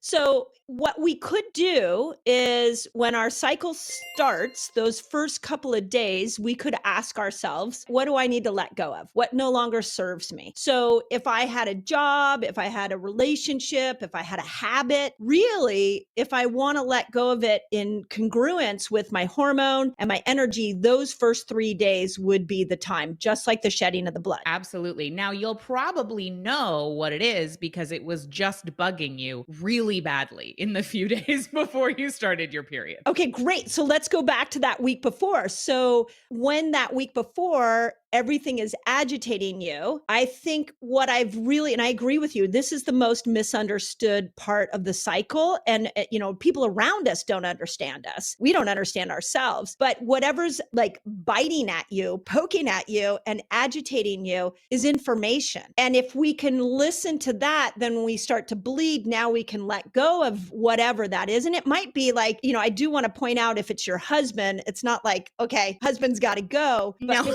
So, what we could do is when our cycle starts, those first couple of days, we could ask ourselves, what do I need to let go of? What no longer serves me? So, if I had a job, if I had a relationship, if I had a habit, really, if I want to let go of it in congruence with my hormone and my energy, those first 3 days would be the time, just like the shedding of the blood. Absolutely. Now, you'll probably know what it is because it was just bugging you really badly in the few days before you started your period. Okay, great. So let's go back to that week before. So when that week before everything is agitating you, I think what I've really, and I agree with you, this is the most misunderstood part of the cycle. And, people around us don't understand us. We don't understand ourselves. But whatever's like biting at you, poking at you, and agitating you is information. And if we can listen to that, then when we start to bleed, now we can let go of whatever that is. And it might be like, I do want to point out if it's your husband, it's not like, okay, husband's got to go. But No.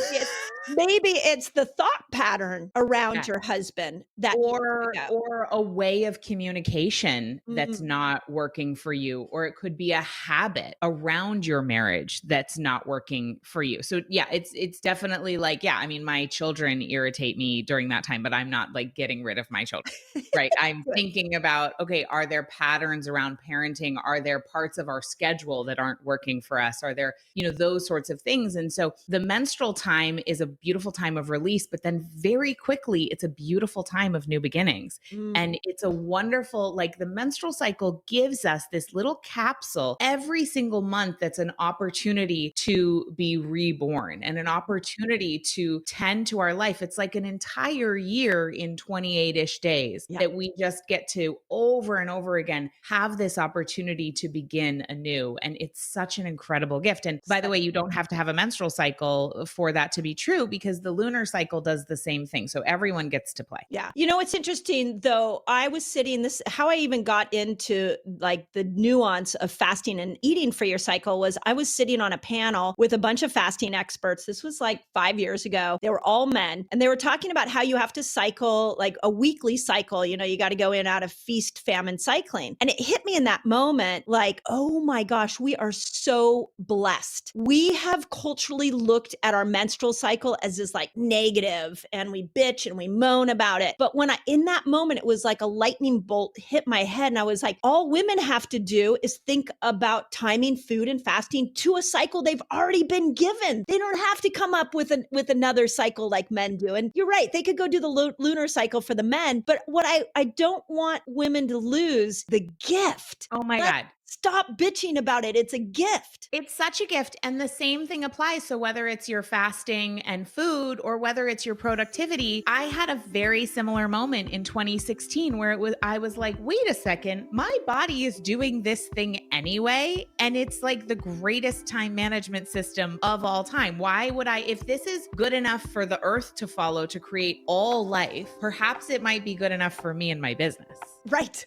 maybe it's the thought pattern around Yeah. your husband that needs to Or go. or a way of communication that's Mm, not working for you, or it could be a habit around your marriage that's not working for you. So yeah, it's definitely like, yeah, I mean, my children irritate me during that time, but I'm not like getting rid of my children. Right. I'm good. thinking about, okay, are there patterns around parenting? Are there parts of our schedule that aren't working for us? Are there, those sorts of things? And so the menstrual time is a beautiful time of release, but then very quickly, it's a beautiful time of new beginnings. Mm, And it's a wonderful, like the menstrual cycle gives us this little capsule every single month that's an opportunity to be reborn and an opportunity to tend to our life. It's like an entire year in 28-ish days yeah. that we just get to over and over again have this opportunity to begin anew. And it's such an incredible gift. And by the way, you don't have to have a menstrual cycle for that to be true because the lunar cycle does the same thing. So everyone gets to play. Yeah. It's interesting though. I was sitting this, how I even got into like the nuance of fasting and eating for your cycle was I was sitting on a panel with a bunch of fasting experts. This was like 5 years ago. They were all men and they were talking about how you have to cycle like a weekly cycle. You got to go in and out of feast, famine cycling. And it hit me in that moment like, oh my gosh, we are so blessed. We have culturally looked at our menstrual cycle as this like negative and we bitch and we moan about it. But when in that moment, it was like a lightning bolt hit my head. And I was like, all women have to do is think about timing food and fasting to a cycle they've already been given. They don't have to come up with another cycle like men do. And you're right. They could go do the lunar cycle for the men. But what I don't want women to lose the gift. Oh my God. Stop bitching about it. It's a gift. It's such a gift. And the same thing applies. So whether it's your fasting and food or whether it's your productivity, I had a very similar moment in 2016 where I was like, wait a second, my body is doing this thing anyway. And it's like the greatest time management system of all time. Why would if this is good enough for the earth to follow to create all life, perhaps it might be good enough for me and my business. Right.